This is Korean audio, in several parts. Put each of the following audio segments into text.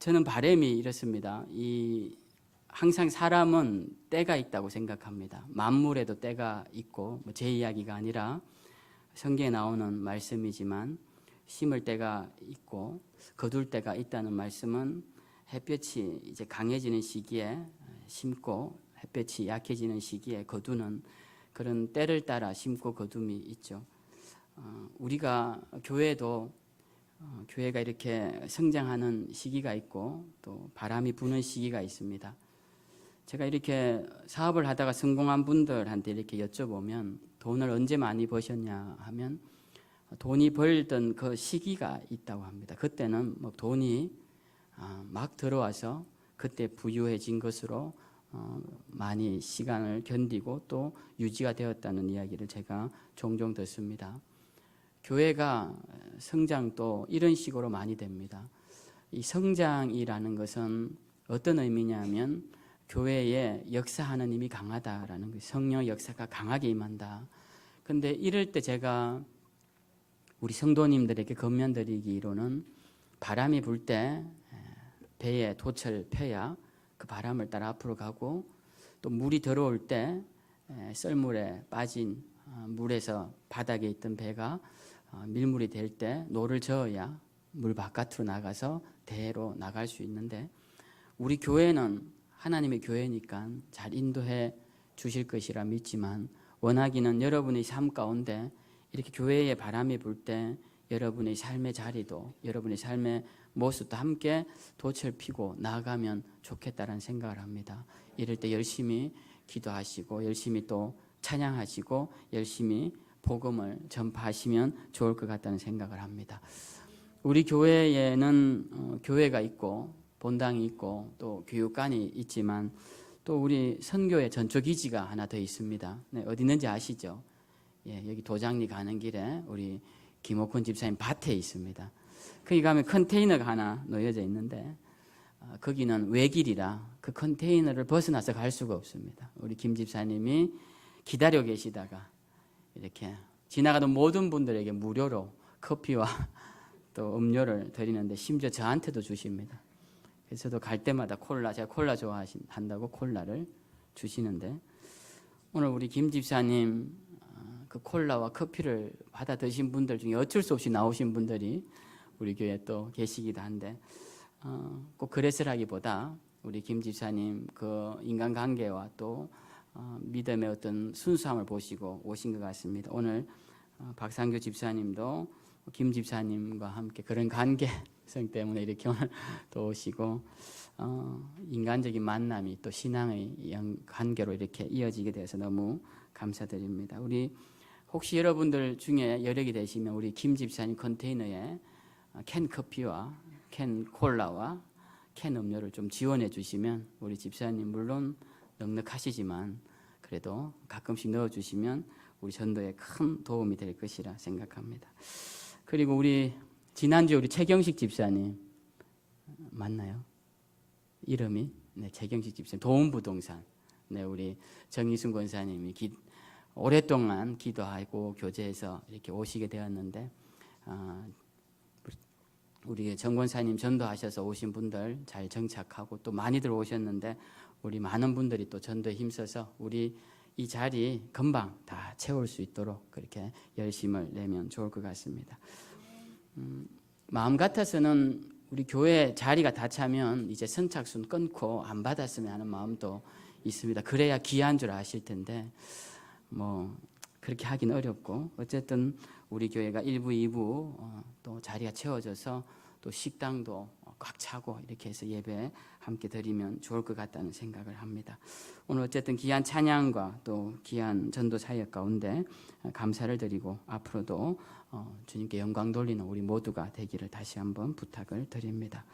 저는 바람이 이렇습니다. 항상 사람은 때가 있다고 생각합니다. 만물에도 때가 있고, 제 이야기가 아니라 성경에 나오는 말씀이지만 심을 때가 있고 거둘 때가 있다는 말씀은 햇볕이 이제 강해지는 시기에 심고 햇볕이 약해지는 시기에 거두는 그런 때를 따라 심고 거둠이 있죠. 우리가 교회도 교회가 이렇게 성장하는 시기가 있고 또 바람이 부는 시기가 있습니다. 제가 이렇게 사업을 하다가 성공한 분들한테 이렇게 여쭤보면 돈을 언제 많이 버셨냐 하면 돈이 벌던 그 시기가 있다고 합니다. 그때는 뭐 돈이 막 들어와서 그때 부유해진 것으로 많이 시간을 견디고 또 유지가 되었다는 이야기를 제가 종종 듣습니다. 교회가 성장도 이런 식으로 많이 됩니다. 이 성장이라는 것은 어떤 의미냐면 교회에 역사하는 힘이 강하다라는 거예요. 성령 역사가 강하게 임한다. 근데 이럴 때 제가 우리 성도님들에게 권면드리기로는 바람이 불 때 배에 돛을 펴야 그 바람을 따라 앞으로 가고 또 물이 들어올 때 썰물에 빠진 물에서 바닥에 있던 배가 밀물이 될 때 노를 저어야 물 바깥으로 나가서 대로 나갈 수 있는데 우리 교회는 하나님의 교회니까 잘 인도해 주실 것이라 믿지만 원하기는 여러분의 삶 가운데 이렇게 교회에 바람이 불 때 여러분의 삶의 자리도 여러분의 삶의 모습도 함께 돛을 펴고 나아가면 좋겠다는 생각을 합니다. 이럴 때 열심히 기도하시고 열심히 또 찬양하시고 열심히 복음을 전파하시면 좋을 것 같다는 생각을 합니다. 우리 교회에는 교회가 있고 본당이 있고 또 교육관이 있지만 또 우리 선교의 전초기지가 하나 더 있습니다. 네, 어디 있는지 아시죠? 예, 여기 도장리 가는 길에 우리 김옥훈 집사님 밭에 있습니다. 거기 가면 컨테이너가 하나 놓여져 있는데 거기는 외길이라 그 컨테이너를 벗어나서 갈 수가 없습니다. 우리 김 집사님이 기다려 계시다가 이렇게 지나가던 모든 분들에게 무료로 커피와 또 음료를 드리는데 심지어 저한테도 주십니다. 그래서 저도 갈 때마다 제가 콜라 좋아한다고 콜라를 주시는데 오늘 우리 김 집사님 그 콜라와 커피를 받아 드신 분들 중에 어쩔 수 없이 나오신 분들이 우리 교회에 또 계시기도 한데 꼭 그랬으라기보다 우리 김 집사님 그 인간관계와 또 믿음의 어떤 순수함을 보시고 오신 것 같습니다. 오늘 박상규 집사님도 김 집사님과 함께 그런 관계성 때문에 이렇게 오늘 또 오시고 인간적인 만남이 또 신앙의 관계로 이렇게 이어지게 돼서 너무 감사드립니다. 우리 혹시 여러분들 중에 여력이 되시면 우리 김 집사님 컨테이너에 캔 커피와 캔 콜라와 캔 음료를 좀 지원해 주시면 우리 집사님 물론 넉넉하시지만 그래도 가끔씩 넣어주시면 우리 전도에 큰 도움이 될 것이라 생각합니다. 그리고 우리 지난주에 우리 최경식 집사님 맞나요? 이름이 네, 최경식 집사님 도움부동산 네, 우리 정희순 권사님이 오랫동안 기도하고 교제해서 이렇게 오시게 되었는데 우리 정 권사님 전도하셔서 오신 분들 잘 정착하고 또 많이들 오셨는데 우리 많은 분들이 또 전도에 힘써서 우리 이 자리 금방 다 채울 수 있도록 그렇게 열심을 내면 좋을 것 같습니다. 마음 같아서는 우리 교회 자리가 다 차면 이제 선착순 끊고 안 받았으면 하는 마음도 있습니다. 그래야 귀한 줄 아실 텐데 뭐 그렇게 하긴 어렵고 어쨌든 우리 교회가 1부, 2부 또 자리가 채워져서 또 식당도 꽉 차고 이렇게 해서 예배 함께 드리면 좋을 것 같다는 생각을 합니다. 오늘 어쨌든 귀한 찬양과 또 귀한 전도 사역 가운데 감사를 드리고 앞으로도 주님께 영광 돌리는 우리 모두가 되기를 다시 한번 부탁을 드립니다.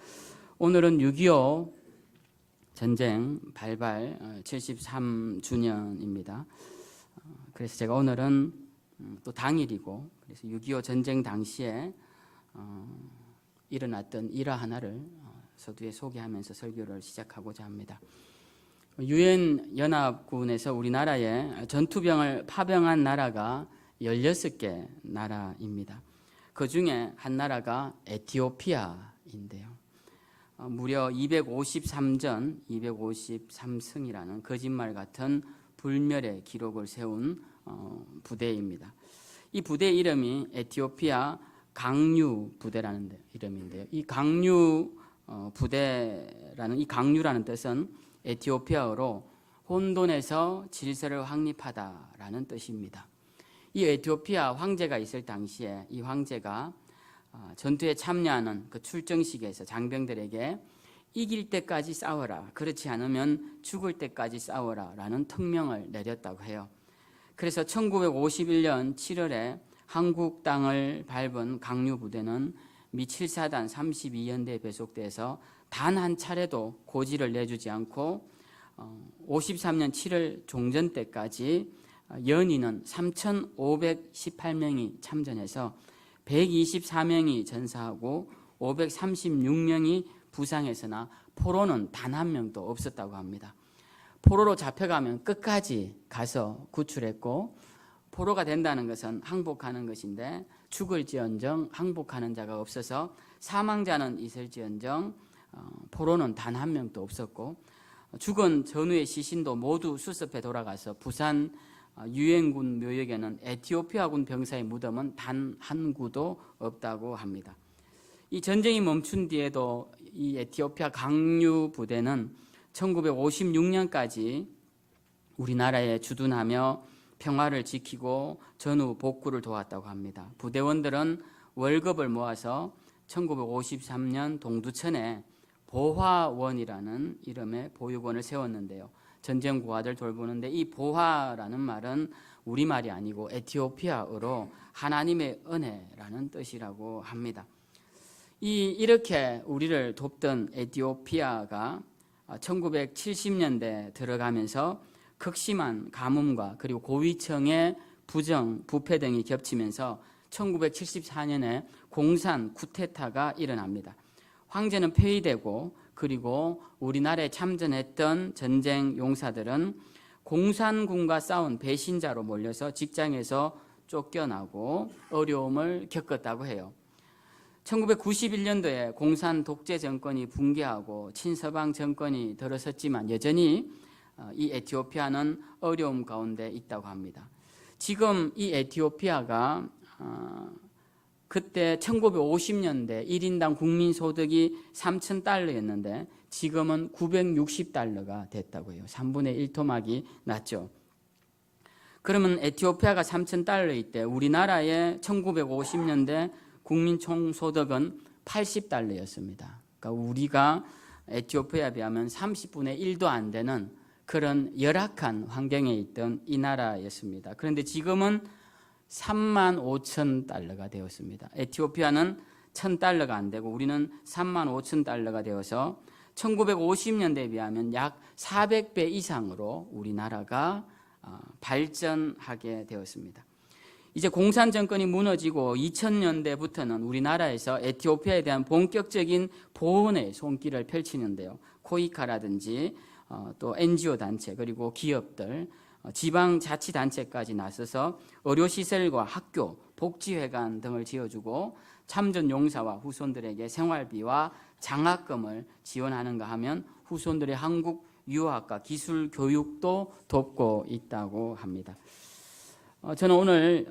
오늘은 6.25 전쟁 발발 73주년입니다. 그래서 제가 오늘은 또 당일이고 그래서 6.25 전쟁 당시에 일어났던 일화 하나를 서두에 소개하면서 설교를 시작하고자 합니다. 유엔 연합군에서 우리나라에 전투병을 파병한 나라가 16개 나라입니다. 그 중에 한 나라가 에티오피아인데요. 무려 253전 253승이라는 거짓말 같은 불멸의 기록을 세운 부대입니다. 이 부대 이름이 에티오피아 강류 부대라는 이름인데요. 이 강류 부대라는 이 강류라는 뜻은 에티오피아어로 혼돈에서 질서를 확립하다라는 뜻입니다. 이 에티오피아 황제가 있을 당시에 이 황제가 전투에 참여하는 그 출정식에서 장병들에게 이길 때까지 싸워라, 그렇지 않으면 죽을 때까지 싸워라 라는 특명을 내렸다고 해요. 그래서 1951년 7월에 한국 땅을 밟은 강류 부대는 미 7사단 32연대에 배속돼서 단 한 차례도 고지를 내주지 않고 53년 7월 종전 때까지 연인은 3,518명이 참전해서 124명이 전사하고 536명이 부상했으나 포로는 단 한 명도 없었다고 합니다. 포로로 잡혀가면 끝까지 가서 구출했고, 포로가 된다는 것은 항복하는 것인데 죽을지언정 항복하는 자가 없어서 사망자는 있을지언정 포로는 단 한 명도 없었고, 죽은 전후의 시신도 모두 수습해 돌아가서 부산 유엔군 묘역에는 에티오피아군 병사의 무덤은 단 한 구도 없다고 합니다. 이 전쟁이 멈춘 뒤에도 이 에티오피아 강류 부대는 1956년까지 우리나라에 주둔하며 평화를 지키고 전후 복구를 도왔다고 합니다. 부대원들은 월급을 모아서 1953년 동두천에 보화원이라는 이름의 보육원을 세웠는데요. 전쟁 고아들 돌보는데 이 보화라는 말은 우리말이 아니고 에티오피아어로 하나님의 은혜라는 뜻이라고 합니다. 이렇게 우리를 돕던 에티오피아가 1970년대 들어가면서 극심한 가뭄과 그리고 고위층의 부정, 부패 등이 겹치면서 1974년에 공산 쿠데타가 일어납니다. 황제는 폐위되고 그리고 우리나라에 참전했던 전쟁 용사들은 공산군과 싸운 배신자로 몰려서 직장에서 쫓겨나고 어려움을 겪었다고 해요. 1991년도에 공산 독재 정권이 붕괴하고 친서방 정권이 들어섰지만 여전히 이 에티오피아는 어려움 가운데 있다고 합니다. 지금 이 에티오피아가 그때 1950년대 1인당 국민소득이 3,000달러였는데 지금은 960달러가 됐다고 해요. 3분의 1 토막이 났죠. 그러면 에티오피아가 3,000달러일 때 우리나라의 1950년대 국민 총소득은 80달러였습니다. 그러니까 우리가 에티오피아에 비하면 30분의 1도 안 되는 그런 열악한 환경에 있던 이 나라였습니다. 그런데 지금은 35,000달러가 되었습니다. 에티오피아는 1,000달러가 안 되고 우리는 35,000달러가 되어서 1950년대에 비하면 약 400배 이상으로 우리나라가 발전하게 되었습니다. 이제 공산 정권이 무너지고 2000년대부터는 우리나라에서 에티오피아에 대한 본격적인 보훈의 손길을 펼치는데요. 코이카라든지 또 NGO 단체 그리고 기업들, 지방자치단체까지 나서서 의료시설과 학교, 복지회관 등을 지어주고 참전 용사와 후손들에게 생활비와 장학금을 지원하는가 하면 후손들의 한국 유학과 기술 교육도 돕고 있다고 합니다. 저는 오늘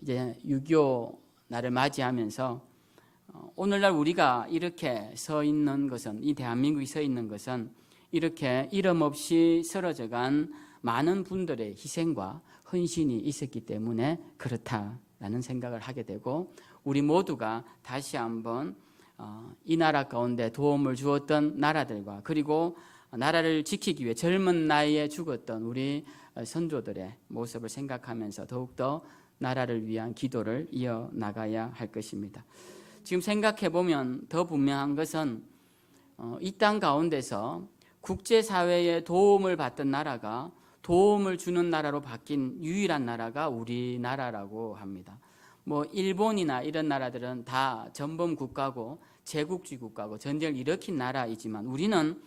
이제 6.25 날을 맞이하면서 오늘날 우리가 이렇게 서 있는 것은, 이 대한민국이 서 있는 것은 이렇게 이름 없이 쓰러져간 많은 분들의 희생과 헌신이 있었기 때문에 그렇다라는 생각을 하게 되고, 우리 모두가 다시 한번 이 나라 가운데 도움을 주었던 나라들과 그리고 나라를 지키기 위해 젊은 나이에 죽었던 우리 선조들의 모습을 생각하면서 더욱더 나라를 위한 기도를 이어나가야 할 것입니다. 지금 생각해보면 더 분명한 것은 이 땅 가운데서 국제사회의 도움을 받던 나라가 도움을 주는 나라로 바뀐 유일한 나라가 우리나라라고 합니다. 뭐 일본이나 이런 나라들은 다 전범 국가고 제국주의 국가고 전쟁을 일으킨 나라이지만 우리는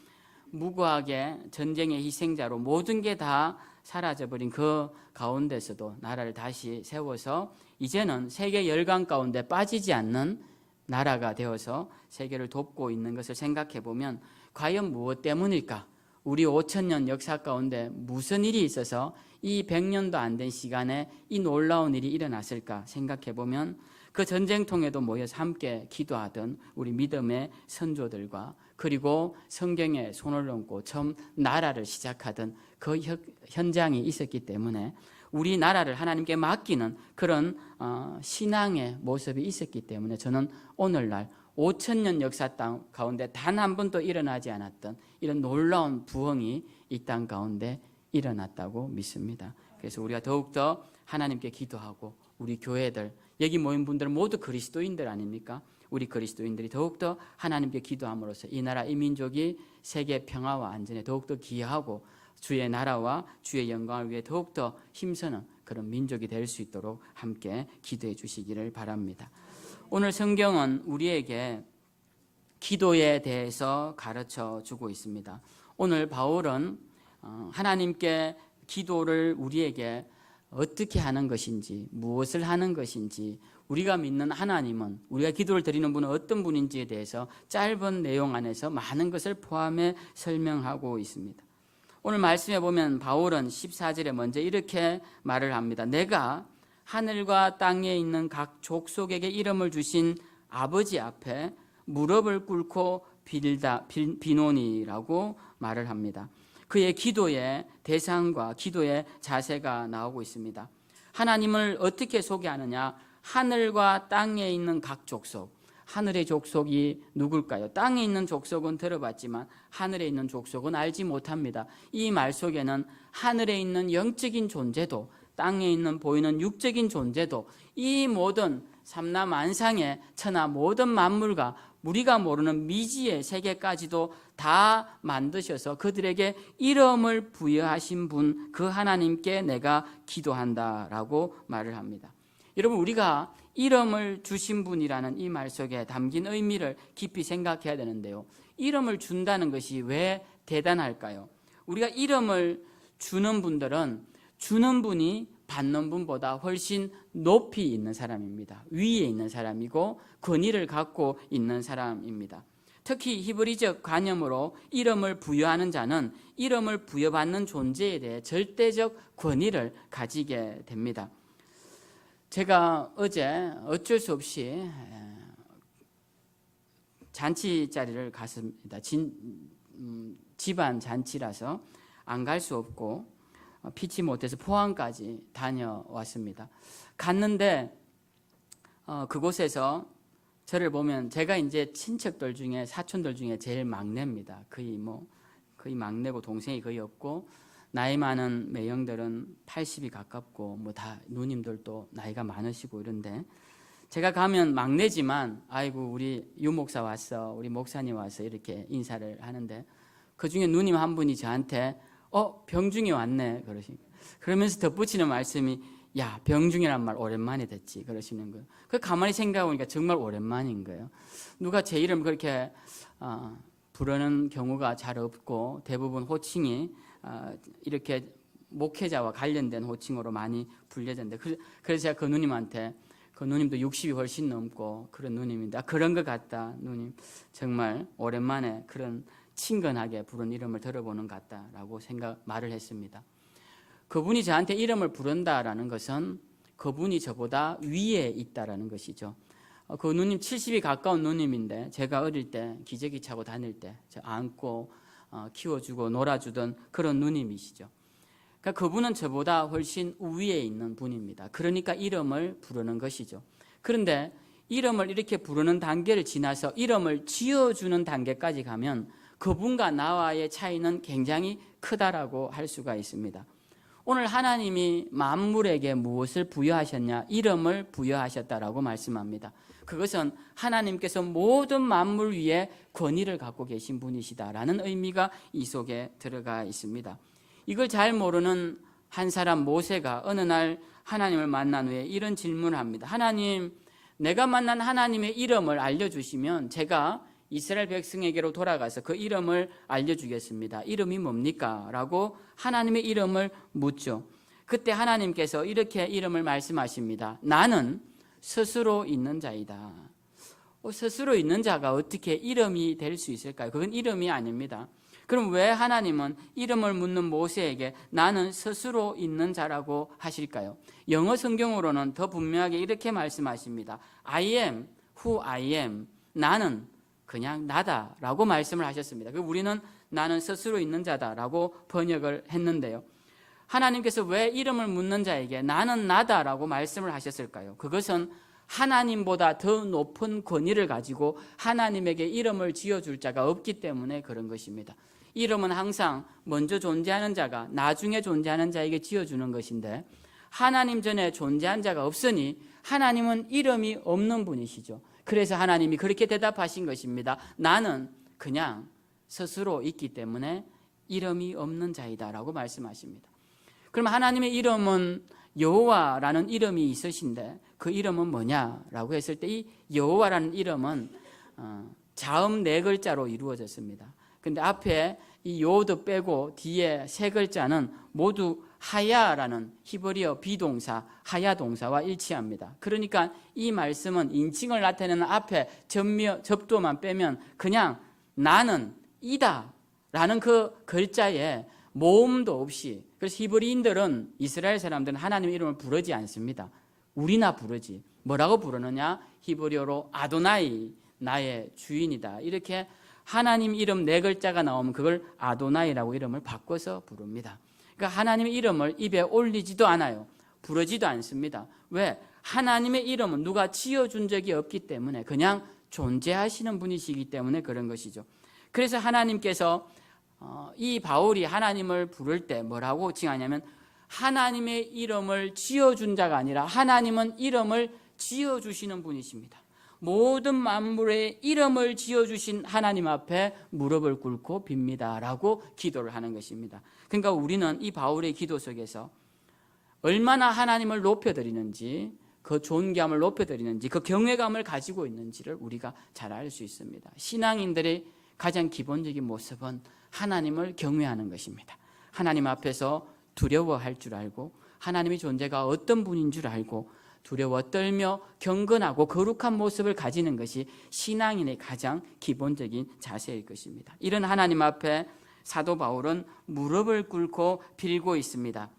무고하게 전쟁의 희생자로 모든 게 다 사라져버린 그 가운데서도 나라를 다시 세워서 이제는 세계 열강 가운데 빠지지 않는 나라가 되어서 세계를 돕고 있는 것을 생각해 보면 과연 무엇 때문일까? 우리 5,000년 역사 가운데 무슨 일이 있어서 이 100년도 안 된 시간에 이 놀라운 일이 일어났을까 생각해 보면 그 전쟁통에도 모여서 함께 기도하던 우리 믿음의 선조들과 그리고 성경에 손을 얹고 처음 나라를 시작하던 그 현장이 있었기 때문에 우리 나라를 하나님께 맡기는 그런 신앙의 모습이 있었기 때문에 저는 오늘날 5,000년 역사 땅 가운데 단 한 번도 일어나지 않았던 이런 놀라운 부흥이 이 땅 가운데 일어났다고 믿습니다. 그래서 우리가 더욱더 하나님께 기도하고 우리 교회들, 여기 모인 분들 모두 그리스도인들 아닙니까? 우리 그리스도인들이 더욱더 하나님께 기도함으로써 이 나라 이 민족이 세계 평화와 안전에 더욱더 기여하고 주의 나라와 주의 영광을 위해 더욱더 힘쓰는 그런 민족이 될 수 있도록 함께 기도해 주시기를 바랍니다. 오늘 성경은 우리에게 기도에 대해서 가르쳐 주고 있습니다. 오늘 바울은 하나님께 기도를 우리에게 어떻게 하는 것인지, 무엇을 하는 것인지, 우리가 믿는 하나님은, 우리가 기도를 드리는 분은 어떤 분인지에 대해서 짧은 내용 안에서 많은 것을 포함해 설명하고 있습니다. 오늘 말씀에 보면 바울은 14절에 먼저 이렇게 말을 합니다. 내가 하늘과 땅에 있는 각 족속에게 이름을 주신 아버지 앞에 무릎을 꿇고 비노니라고 말을 합니다. 그의 기도의 대상과 기도의 자세가 나오고 있습니다. 하나님을 어떻게 소개하느냐? 하늘과 땅에 있는 각 족속. 하늘의 족속이 누굴까요? 땅에 있는 족속은 들어봤지만 하늘에 있는 족속은 알지 못합니다. 이 말 속에는 하늘에 있는 영적인 존재도 땅에 있는 보이는 육적인 존재도 이 모든 삼라만상의 천하 모든 만물과 우리가 모르는 미지의 세계까지도 다 만드셔서 그들에게 이름을 부여하신 분, 그 하나님께 내가 기도한다라고 말을 합니다. 여러분, 우리가 이름을 주신 분이라는 이 말 속에 담긴 의미를 깊이 생각해야 되는데요. 이름을 준다는 것이 왜 대단할까요? 우리가 이름을 주는 분들은 주는 분이 받는 분보다 훨씬 높이 있는 사람입니다. 위에 있는 사람이고 권위를 갖고 있는 사람입니다. 특히 히브리적 관념으로 이름을 부여하는 자는 이름을 부여받는 존재에 대해 절대적 권위를 가지게 됩니다. 제가 어제 어쩔 수 없이 잔치 자리를 갔습니다. 집안 잔치라서 안 갈 수 없고 피치 못해서 포항까지 다녀왔습니다. 갔는데 그곳에서 저를 보면 제가 이제 친척들 중에 사촌들 중에 제일 막내입니다. 거의 막내고 동생이 거의 없고 나이 많은 매형들은 80이 가깝고 다 누님들도 나이가 많으시고 이런데 제가 가면 막내지만 아이고 우리 유 목사 왔어, 우리 목사님 왔어 이렇게 인사를 하는데 그 중에 누님 한 분이 저한테 병중이 왔네 그러면서 덧붙이는 말씀이 야, 병중이란 말 오랜만에 듣지 그러시는 거예요. 그 가만히 생각해 보니까 정말 오랜만인 거예요. 누가 제 이름 그렇게 부르는 경우가 잘 없고 대부분 호칭이 이렇게 목회자와 관련된 호칭으로 많이 불려졌는데 그래서 제가 그 누님한테 그 누님도 60이 훨씬 넘고 그런 누님인데 그런 것 같다 누님 정말 오랜만에 그런 친근하게 부른 이름을 들어보는 것 같다라고 말을 했습니다. 그분이 저한테 이름을 부른다라는 것은 그분이 저보다 위에 있다라는 것이죠. 그 누님 70이 가까운 누님인데 제가 어릴 때 기저귀 차고 다닐 때 저 안고 키워주고 놀아주던 그런 누님이시죠. 그러니까 그분은 저보다 훨씬 위에 있는 분입니다. 그러니까 이름을 부르는 것이죠. 그런데 이름을 이렇게 부르는 단계를 지나서 이름을 지어주는 단계까지 가면 그분과 나와의 차이는 굉장히 크다라고 할 수가 있습니다. 오늘 하나님이 만물에게 무엇을 부여하셨냐? 이름을 부여하셨다라고 말씀합니다. 그것은 하나님께서 모든 만물 위에 권위를 갖고 계신 분이시다라는 의미가 이 속에 들어가 있습니다. 이걸 잘 모르는 한 사람 모세가 어느 날 하나님을 만난 후에 이런 질문을 합니다. 하나님, 내가 만난 하나님의 이름을 알려주시면 제가 이스라엘 백성에게로 돌아가서 그 이름을 알려주겠습니다. 이름이 뭡니까? 라고 하나님의 이름을 묻죠. 그때 하나님께서 이렇게 이름을 말씀하십니다. 나는 스스로 있는 자이다. 스스로 있는 자가 어떻게 이름이 될 수 있을까요? 그건 이름이 아닙니다. 그럼 왜 하나님은 이름을 묻는 모세에게 나는 스스로 있는 자라고 하실까요? 영어 성경으로는 더 분명하게 이렇게 말씀하십니다. I am who I am. 나는 그냥 나다라고 말씀을 하셨습니다. 우리는 나는 스스로 있는 자다라고 번역을 했는데요. 하나님께서 왜 이름을 묻는 자에게 나는 나다라고 말씀을 하셨을까요? 그것은 하나님보다 더 높은 권위를 가지고 하나님에게 이름을 지어줄 자가 없기 때문에 그런 것입니다. 이름은 항상 먼저 존재하는 자가 나중에 존재하는 자에게 지어주는 것인데 하나님 전에 존재한 자가 없으니 하나님은 이름이 없는 분이시죠. 그래서 하나님이 그렇게 대답하신 것입니다. 나는 그냥 스스로 있기 때문에 이름이 없는 자이다라고 말씀하십니다. 그럼 하나님의 이름은 여호와라는 이름이 있으신데 그 이름은 뭐냐라고 했을 때 이 여호와라는 이름은 자음 4글자로 이루어졌습니다. 근데 앞에 이 요드 빼고 뒤에 3글자는 모두 하야라는 히브리어 비동사 하야 동사와 일치합니다. 그러니까 이 말씀은 인칭을 나타내는 앞에 접두어만 빼면 그냥 나는 이다 라는 그 글자에 모음도 없이, 그래서 히브리인들은, 이스라엘 사람들은 하나님의 이름을 부르지 않습니다. 우리나 부르지. 뭐라고 부르느냐? 히브리어로 아도나이, 나의 주인이다. 이렇게 하나님 이름 4글자가 나오면 그걸 아도나이라고 이름을 바꿔서 부릅니다. 그러니까 하나님의 이름을 입에 올리지도 않아요. 부르지도 않습니다. 왜? 하나님의 이름은 누가 지어준 적이 없기 때문에 그냥 존재하시는 분이시기 때문에 그런 것이죠. 그래서 하나님께서 이 바울이 하나님을 부를 때 뭐라고 칭하냐면 하나님의 이름을 지어준 자가 아니라 하나님은 이름을 지어주시는 분이십니다. 모든 만물의 이름을 지어주신 하나님 앞에 무릎을 꿇고 빕니다 라고 기도를 하는 것입니다. 그러니까 우리는 이 바울의 기도 속에서 얼마나 하나님을 높여드리는지, 그 존귀함을 높여드리는지, 그 경외감을 가지고 있는지를 우리가 잘 알 수 있습니다. 신앙인들의 가장 기본적인 모습은 하나님을 경외하는 것입니다. 하나님 앞에서 두려워할 줄 알고 하나님의 존재가 어떤 분인 줄 알고 두려워 떨며 경건하고 거룩한 모습을 가지는 것이 신앙인의 가장 기본적인 자세일 것입니다. 이런 하나님 앞에 사도 바울은 무릎을 꿇고 빌고 있습니다.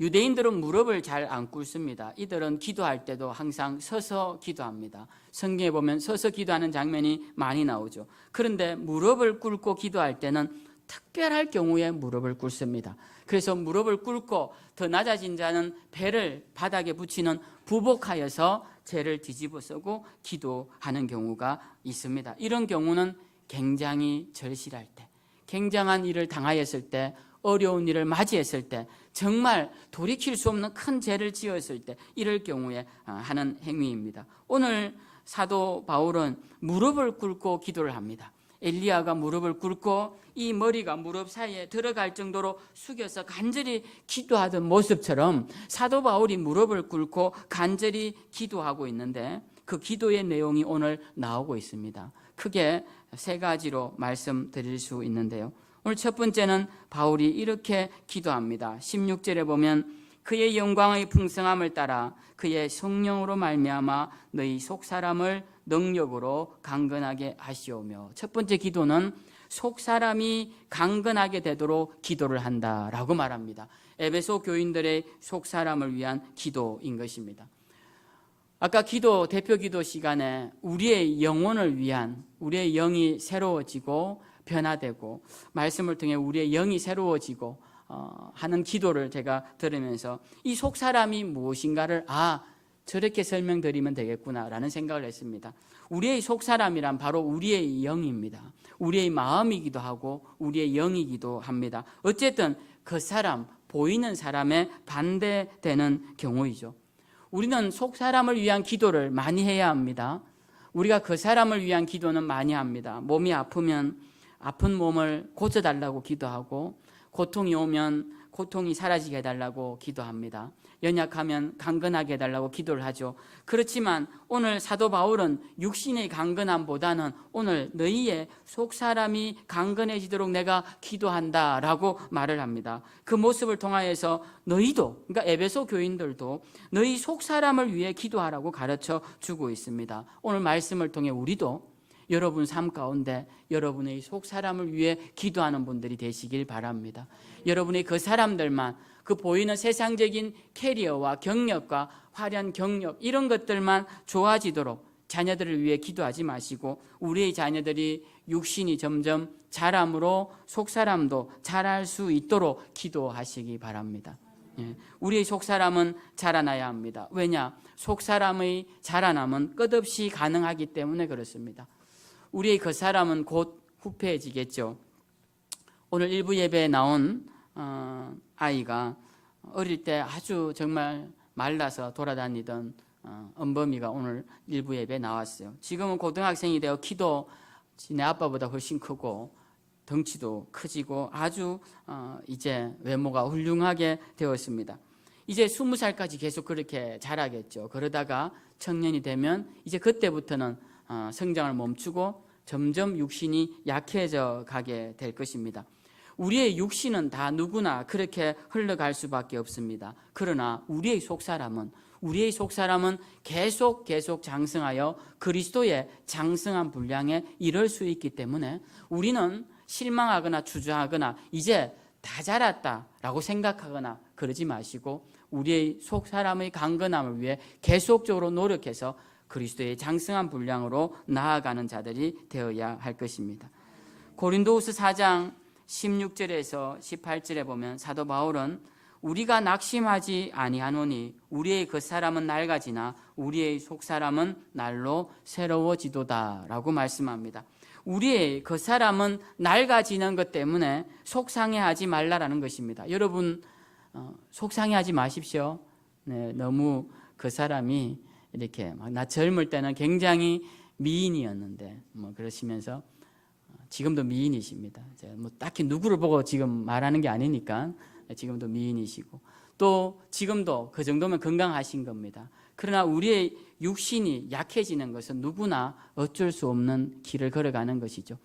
유대인들은 무릎을 잘 안 꿇습니다. 이들은 기도할 때도 항상 서서 기도합니다. 성경에 보면 서서 기도하는 장면이 많이 나오죠. 그런데 무릎을 꿇고 기도할 때는 특별할 경우에 무릎을 꿇습니다. 그래서 무릎을 꿇고 더 낮아진 자는 배를 바닥에 붙이는 부복하여서 죄를 뒤집어 쓰고 기도하는 경우가 있습니다. 이런 경우는 굉장히 절실할 때, 굉장한 일을 당하였을 때, 어려운 일을 맞이했을 때, 정말 돌이킬 수 없는 큰 죄를 지었을 때 이럴 경우에 하는 행위입니다. 오늘 사도 바울은 무릎을 꿇고 기도를 합니다. 엘리야가 무릎을 꿇고 이 머리가 무릎 사이에 들어갈 정도로 숙여서 간절히 기도하던 모습처럼 사도 바울이 무릎을 꿇고 간절히 기도하고 있는데 그 기도의 내용이 오늘 나오고 있습니다. 크게 3가지로 말씀드릴 수 있는데요. 오늘 첫 번째는 바울이 이렇게 기도합니다. 16절에 보면 그의 영광의 풍성함을 따라 그의 성령으로 말미암아 너희 속사람을 능력으로 강건하게 하시오며, 첫 번째 기도는 속사람이 강건하게 되도록 기도를 한다라고 말합니다. 에베소 교인들의 속사람을 위한 기도인 것입니다. 아까 대표 기도 시간에 우리의 영혼을 위한, 우리의 영이 새로워지고 변화되고 말씀을 통해 우리의 영이 새로워지고 하는 기도를 제가 들으면서 이 속사람이 무엇인가를 저렇게 설명드리면 되겠구나라는 생각을 했습니다. 우리의 속사람이란 바로 우리의 영입니다. 우리의 마음이기도 하고 우리의 영이기도 합니다. 어쨌든 그 사람, 보이는 사람에 반대되는 경우이죠. 우리는 속사람을 위한 기도를 많이 해야 합니다. 우리가 그 사람을 위한 기도는 많이 합니다. 몸이 아프면 아픈 몸을 고쳐달라고 기도하고, 고통이 오면 고통이 사라지게 해달라고 기도합니다. 연약하면 강건하게 해달라고 기도를 하죠. 그렇지만 오늘 사도 바울은 육신의 강건함보다는 오늘 너희의 속사람이 강건해지도록 내가 기도한다라고 말을 합니다. 그 모습을 통하여서 너희도, 그러니까 에베소 교인들도 너희 속사람을 위해 기도하라고 가르쳐 주고 있습니다. 오늘 말씀을 통해 우리도 여러분 삶 가운데 여러분의 속사람을 위해 기도하는 분들이 되시길 바랍니다. 여러분의 그 사람들만, 그 보이는 세상적인 캐리어와 경력과 화려한 경력 이런 것들만 좋아지도록 자녀들을 위해 기도하지 마시고 우리의 자녀들이 육신이 점점 자람으로 속사람도 자랄 수 있도록 기도하시기 바랍니다. 우리의 속사람은 자라나야 합니다. 왜냐? 속사람의 자라남은 끝없이 가능하기 때문에 그렇습니다. 우리의 그 사람은 곧 후패해지겠죠. 오늘 일부 예배에 나온 아이가 어릴 때 아주 정말 말라서 돌아다니던 은범이가 오늘 일부 예배에 나왔어요. 지금은 고등학생이 되어 키도 내 아빠보다 훨씬 크고 덩치도 커지고 아주 이제 외모가 훌륭하게 되었습니다. 이제 20살까지 계속 그렇게 자라겠죠. 그러다가 청년이 되면 이제 그때부터는 성장을 멈추고 점점 육신이 약해져 가게 될 것입니다. 우리의 육신은 다 누구나 그렇게 흘러갈 수밖에 없습니다. 그러나 우리의 속사람은 계속 장성하여 그리스도의 장성한 분량에 이를 수 있기 때문에 우리는 실망하거나 주저하거나 이제 다 자랐다라고 생각하거나 그러지 마시고 우리의 속사람의 강건함을 위해 계속적으로 노력해서 그리스도의 장성한 분량으로 나아가는 자들이 되어야 할 것입니다. 고린도후서 4장 16절에서 18절에 보면 사도 바울은 우리가 낙심하지 아니하노니 우리의 겉사람은 낡아지나 우리의 속사람은 날로 새로워지도다 라고 말씀합니다. 우리의 겉사람은 낡아지는 것 때문에 속상해하지 말라라는 것입니다. 여러분 속상해하지 마십시오. 네, 너무 그 사람이 이렇게 나 젊을 때는 굉장히 미인이었는데 그러시면서 지금도 미인이십니다. 뭐 딱히 누구를 보고 지금 말하는 게 아니니까 지금도 미인이시고 또 지금도 그 정도면 건강하신 겁니다. 그러나 우리의 육신이 약해지는 것은 누구나 어쩔 수 없는 길을 걸어가는 것이죠.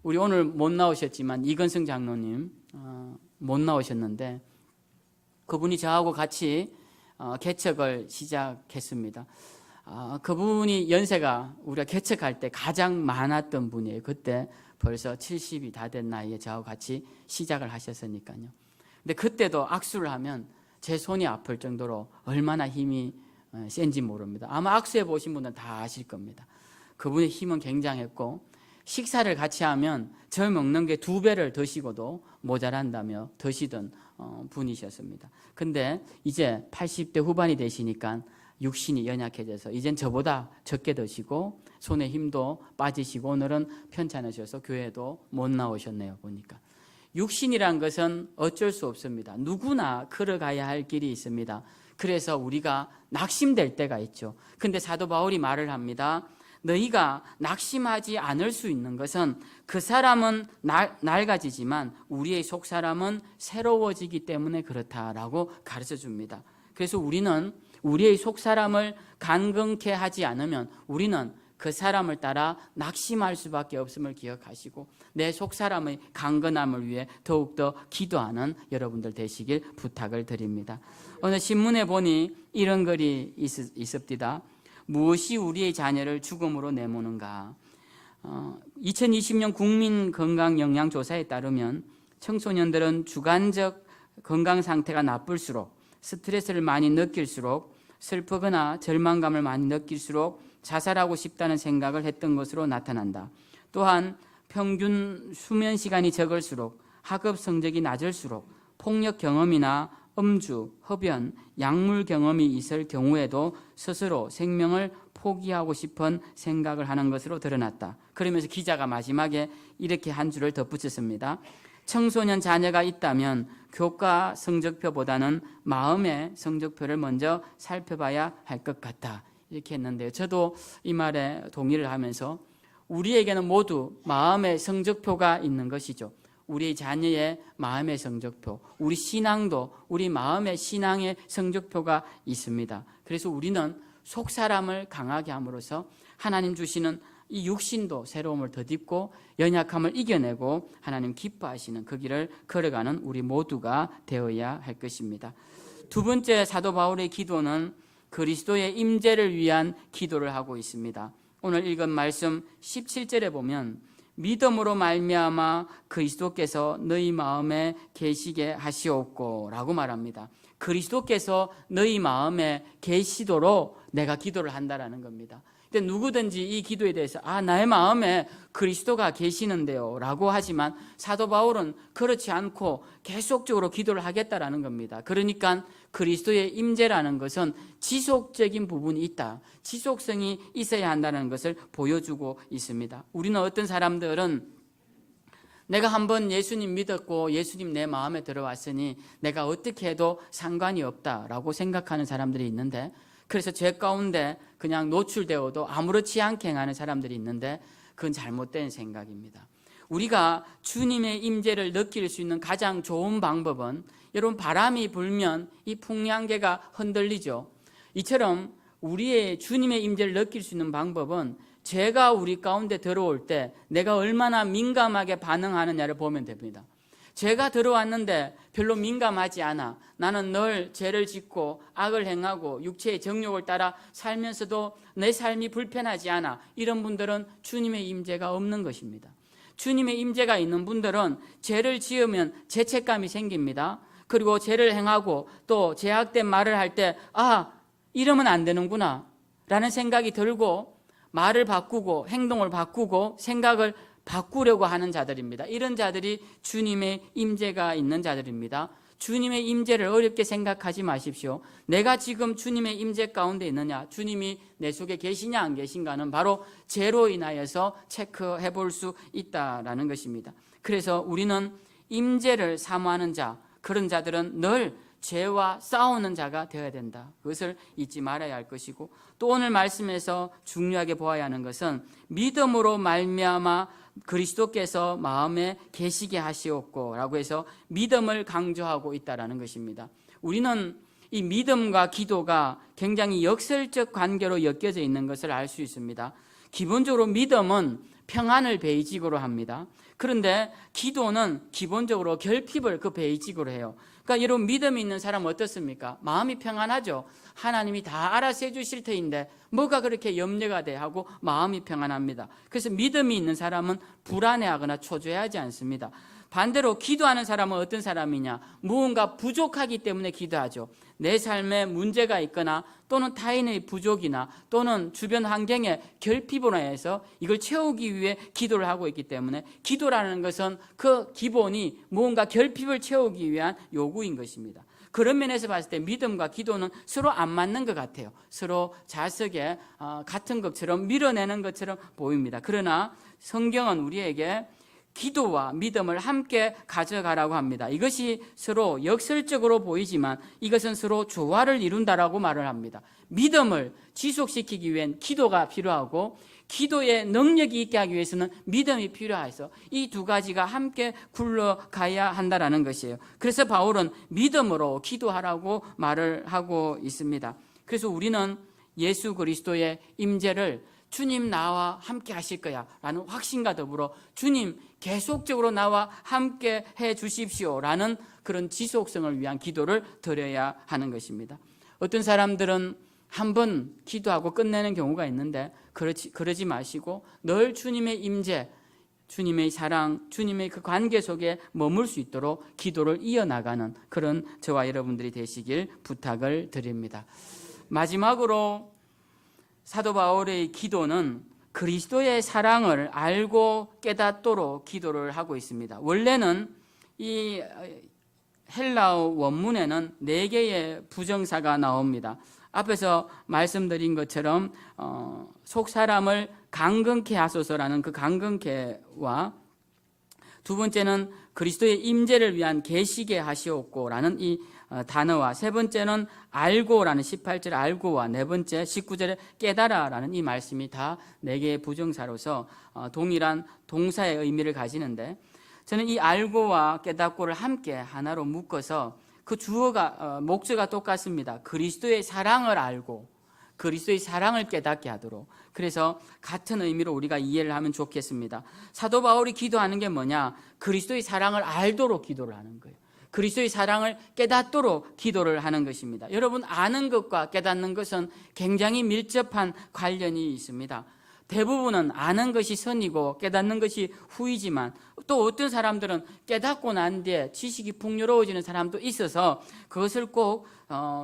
우리 오늘 못 나오셨지만 이건승 장로님 못 나오셨는데 그분이 저하고 같이 개척을 시작했습니다. 그분이 연세가 우리가 개척할 때 가장 많았던 분이에요. 그때 벌써 70이 다 된 나이에 저하고 같이 시작을 하셨으니까요. 근데 그때도 악수를 하면 제 손이 아플 정도로 얼마나 힘이 센지 모릅니다. 아마 악수해 보신 분은 다 아실 겁니다. 그분의 힘은 굉장했고 식사를 같이 하면 저 먹는 게 2배를 드시고도 모자란다며 드시던 분이셨습니다. 근데 이제 80대 후반이 되시니까 육신이 연약해져서 이젠 저보다 적게 드시고 손에 힘도 빠지시고 오늘은 편찮으셔서 교회도 못 나오셨네요. 보니까 육신이란 것은 어쩔 수 없습니다. 누구나 걸어가야 할 길이 있습니다. 그래서 우리가 낙심될 때가 있죠. 근데 사도 바울이 말을 합니다. 너희가 낙심하지 않을 수 있는 것은 그 사람은 낡아지지만 우리의 속사람은 새로워지기 때문에 그렇다라고 가르쳐 줍니다. 그래서 우리는 우리의 속사람을 강건케 하지 않으면 우리는 그 사람을 따라 낙심할 수밖에 없음을 기억하시고 내 속사람의 강건함을 위해 더욱더 기도하는 여러분들 되시길 부탁을 드립니다. 오늘 신문에 보니 이런 글이 있습니다. 무엇이 우리의 자녀를 죽음으로 내모는가? 2020년 국민건강영양조사에 따르면 청소년들은 주관적 건강 상태가 나쁠수록 스트레스를 많이 느낄수록 슬프거나 절망감을 많이 느낄수록 자살하고 싶다는 생각을 했던 것으로 나타난다. 또한 평균 수면 시간이 적을수록 학업 성적이 낮을수록 폭력 경험이나 음주, 흡연, 약물 경험이 있을 경우에도 스스로 생명을 포기하고 싶은 생각을 하는 것으로 드러났다. 그러면서 기자가 마지막에 이렇게 한 줄을 덧붙였습니다. 청소년 자녀가 있다면 교과 성적표보다는 마음의 성적표를 먼저 살펴봐야 할 것 같다. 이렇게 했는데요. 저도 이 말에 동의를 하면서 우리에게는 모두 마음의 성적표가 있는 것이죠. 우리 자녀의 마음의 성적표, 우리 신앙도 우리 마음의 신앙의 성적표가 있습니다. 그래서 우리는 속 사람을 강하게 함으로써 하나님 주시는 이 육신도 새로움을 덧입고 연약함을 이겨내고 하나님 기뻐하시는 그 길을 걸어가는 우리 모두가 되어야 할 것입니다. 두 번째 사도 바울의 기도는 그리스도의 임재를 위한 기도를 하고 있습니다. 오늘 읽은 말씀 17절에 보면 믿음으로 말미암아 그리스도께서 너희 마음에 계시게 하시옵고 라고 말합니다. 그리스도께서 너희 마음에 계시도록 내가 기도를 한다라는 겁니다. 근데 누구든지 이 기도에 대해서 나의 마음에 그리스도가 계시는데요 라고 하지만 사도 바울은 그렇지 않고 계속적으로 기도를 하겠다라는 겁니다. 그러니까 그리스도의 임재라는 것은 지속적인 부분이 있다, 지속성이 있어야 한다는 것을 보여주고 있습니다. 우리는 어떤 사람들은 내가 한번 예수님 믿었고 예수님 내 마음에 들어왔으니 내가 어떻게 해도 상관이 없다라고 생각하는 사람들이 있는데, 그래서 죄 가운데 그냥 노출되어도 아무렇지 않게 행하는 사람들이 있는데 그건 잘못된 생각입니다. 우리가 주님의 임재를 느낄 수 있는 가장 좋은 방법은, 여러분 바람이 불면 이 풍량계가 흔들리죠. 이처럼 우리의 주님의 임재를 느낄 수 있는 방법은 죄가 우리 가운데 들어올 때 내가 얼마나 민감하게 반응하느냐를 보면 됩니다. 죄가 들어왔는데 별로 민감하지 않아, 나는 늘 죄를 짓고 악을 행하고 육체의 정욕을 따라 살면서도 내 삶이 불편하지 않아, 이런 분들은 주님의 임재가 없는 것입니다. 주님의 임재가 있는 분들은 죄를 지으면 죄책감이 생깁니다. 그리고 죄를 행하고 또 죄악된 말을 할 때 이러면 안 되는구나 라는 생각이 들고 말을 바꾸고 행동을 바꾸고 생각을 바꾸려고 하는 자들입니다. 이런 자들이 주님의 임재가 있는 자들입니다. 주님의 임재를 어렵게 생각하지 마십시오. 내가 지금 주님의 임재 가운데 있느냐, 주님이 내 속에 계시냐 안 계신가는 바로 죄로 인하여서 체크해 볼 수 있다라는 것입니다. 그래서 우리는 임재를 사모하는 자, 그런 자들은 늘 죄와 싸우는 자가 되어야 된다. 그것을 잊지 말아야 할 것이고, 또 오늘 말씀에서 중요하게 보아야 하는 것은 믿음으로 말미암아 그리스도께서 마음에 계시게 하시옵고 라고 해서 믿음을 강조하고 있다는 것입니다. 우리는 이 믿음과 기도가 굉장히 역설적 관계로 엮여져 있는 것을 알 수 있습니다. 기본적으로 믿음은 평안을 베이직으로 합니다. 그런데 기도는 기본적으로 결핍을 그 베이직으로 해요. 그러니까 여러분 믿음이 있는 사람은 어떻습니까? 마음이 평안하죠. 하나님이 다 알아서 해주실 터인데 뭐가 그렇게 염려가 돼 하고 마음이 평안합니다. 그래서 믿음이 있는 사람은 불안해하거나 초조해하지 않습니다. 반대로 기도하는 사람은 어떤 사람이냐? 무언가 부족하기 때문에 기도하죠. 내 삶에 문제가 있거나 또는 타인의 부족이나 또는 주변 환경에 결핍으로 해서 이걸 채우기 위해 기도를 하고 있기 때문에, 기도라는 것은 그 기본이 무언가 결핍을 채우기 위한 요구인 것입니다. 그런 면에서 봤을 때 믿음과 기도는 서로 안 맞는 것 같아요. 서로 자석에 같은 것처럼 밀어내는 것처럼 보입니다. 그러나 성경은 우리에게 기도와 믿음을 함께 가져가라고 합니다. 이것이 서로 역설적으로 보이지만 이것은 서로 조화를 이룬다라고 말을 합니다. 믿음을 지속시키기 위한 기도가 필요하고 기도의 능력이 있게 하기 위해서는 믿음이 필요해서 이 두 가지가 함께 굴러가야 한다라는 것이에요. 그래서 바울은 믿음으로 기도하라고 말을 하고 있습니다. 그래서 우리는 예수 그리스도의 임재를 주님 나와 함께 하실 거야 라는 확신과 더불어 주님 계속적으로 나와 함께 해 주십시오 라는 그런 지속성을 위한 기도를 드려야 하는 것입니다. 어떤 사람들은 한번 기도하고 끝내는 경우가 있는데 그러지 마시고 늘 주님의 임재, 주님의 사랑, 주님의 그 관계 속에 머물 수 있도록 기도를 이어나가는 그런 저와 여러분들이 되시길 부탁을 드립니다. 마지막으로 사도 바울의 기도는 그리스도의 사랑을 알고 깨닫도록 기도를 하고 있습니다. 원래는 이 헬라어 원문에는 4개의 부정사가 나옵니다. 앞에서 말씀드린 것처럼 속 사람을 강건케 하소서라는 그 강건케와 두 번째는 그리스도의 임재를 위한 계시게 하시옵고라는 이 단어와 세 번째는 알고라는 18절 알고와 네 번째 19절에 깨달아라는 이 말씀이 다 4개의 부정사로서 동일한 동사의 의미를 가지는데, 저는 이 알고와 깨닫고를 함께 하나로 묶어서 그 주어가 목적가 똑같습니다. 그리스도의 사랑을 알고 그리스도의 사랑을 깨닫게 하도록. 그래서 같은 의미로 우리가 이해를 하면 좋겠습니다. 사도 바울이 기도하는 게 뭐냐? 그리스도의 사랑을 알도록 기도를 하는 거예요. 그리스도의 사랑을 깨닫도록 기도를 하는 것입니다. 여러분, 아는 것과 깨닫는 것은 굉장히 밀접한 관련이 있습니다. 대부분은 아는 것이 선이고 깨닫는 것이 후이지만 또 어떤 사람들은 깨닫고 난 뒤에 지식이 풍요로워지는 사람도 있어서 그것을 꼭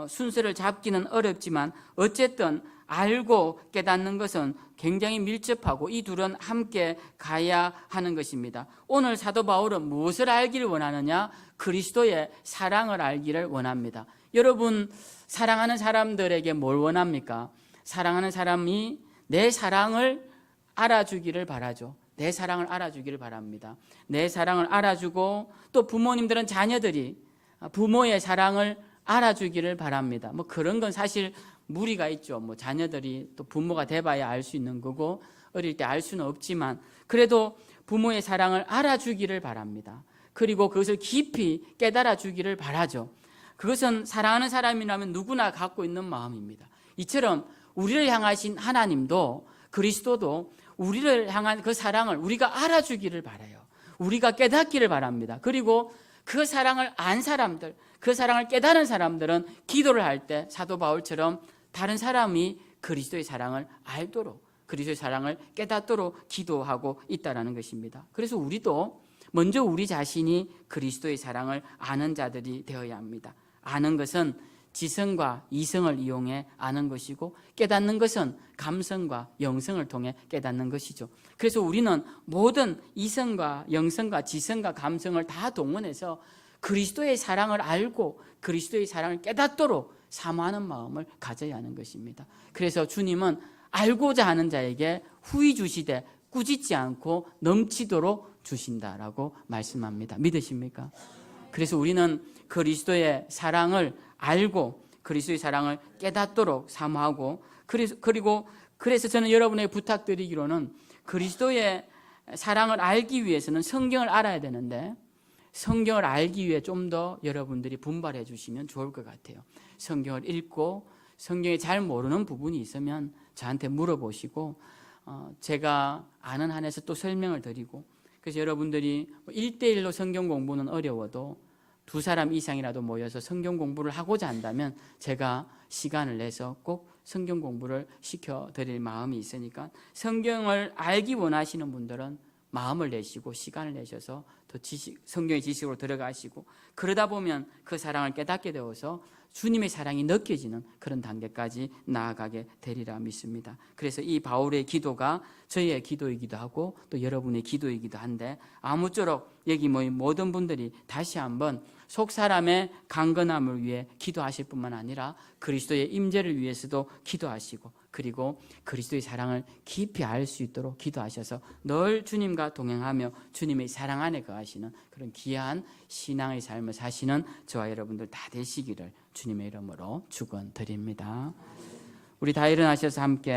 순서를 잡기는 어렵지만 어쨌든 알고 깨닫는 것은 굉장히 밀접하고 이 둘은 함께 가야 하는 것입니다. 오늘 사도 바울은 무엇을 알기를 원하느냐? 그리스도의 사랑을 알기를 원합니다. 여러분, 사랑하는 사람들에게 뭘 원합니까? 사랑하는 사람이 내 사랑을 알아주기를 바라죠. 내 사랑을 알아주기를 바랍니다. 내 사랑을 알아주고 또 부모님들은 자녀들이 부모의 사랑을 알아주기를 바랍니다. 뭐 그런 건 사실 무리가 있죠. 뭐 자녀들이 또 부모가 돼봐야 알 수 있는 거고 어릴 때 알 수는 없지만 그래도 부모의 사랑을 알아주기를 바랍니다. 그리고 그것을 깊이 깨달아 주기를 바라죠. 그것은 사랑하는 사람이라면 누구나 갖고 있는 마음입니다. 이처럼 우리를 향하신 하나님도 그리스도도 우리를 향한 그 사랑을 우리가 알아주기를 바라요. 우리가 깨닫기를 바랍니다. 그리고 그 사랑을 안 사람들, 그 사랑을 깨달은 사람들은 기도를 할 때 사도 바울처럼 다른 사람이 그리스도의 사랑을 알도록, 그리스도의 사랑을 깨닫도록 기도하고 있다는 것입니다. 그래서 우리도 먼저 우리 자신이 그리스도의 사랑을 아는 자들이 되어야 합니다. 아는 것은 지성과 이성을 이용해 아는 것이고 깨닫는 것은 감성과 영성을 통해 깨닫는 것이죠. 그래서 우리는 모든 이성과 영성과 지성과 감성을 다 동원해서 그리스도의 사랑을 알고 그리스도의 사랑을 깨닫도록 사모하는 마음을 가져야 하는 것입니다. 그래서 주님은 알고자 하는 자에게 후히 주시되 꾸짖지 않고 넘치도록 주신다라고 말씀합니다. 믿으십니까? 그래서 우리는 그리스도의 사랑을 알고 그리스도의 사랑을 깨닫도록 사모하고 그래서 저는 여러분에게 부탁드리기로는 그리스도의 사랑을 알기 위해서는 성경을 알아야 되는데 성경을 알기 위해 좀 더 여러분들이 분발해 주시면 좋을 것 같아요. 성경을 읽고 성경에 잘 모르는 부분이 있으면 저한테 물어보시고 제가 아는 한에서 또 설명을 드리고 그래서 여러분들이 1대1로 성경 공부는 어려워도 2사람 이상이라도 모여서 성경 공부를 하고자 한다면 제가 시간을 내서 꼭 성경 공부를 시켜드릴 마음이 있으니까 성경을 알기 원하시는 분들은 마음을 내시고 시간을 내셔서 더 성경의 지식으로 들어가시고 그러다 보면 그 사랑을 깨닫게 되어서 주님의 사랑이 느껴지는 그런 단계까지 나아가게 되리라 믿습니다. 그래서 이 바울의 기도가 저희의 기도이기도 하고 또 여러분의 기도이기도 한데 아무쪼록 여기 모인 모든 분들이 다시 한번 속사람의 강건함을 위해 기도하실 뿐만 아니라 그리스도의 임재를 위해서도 기도하시고 그리고 그리스도의 사랑을 깊이 알 수 있도록 기도하셔서 늘 주님과 동행하며 주님의 사랑 안에 거하시는 그런 귀한 신앙의 삶을 사시는 저와 여러분들 다 되시기를 주님의 이름으로 축원드립니다. 우리 다 일어나셔서 함께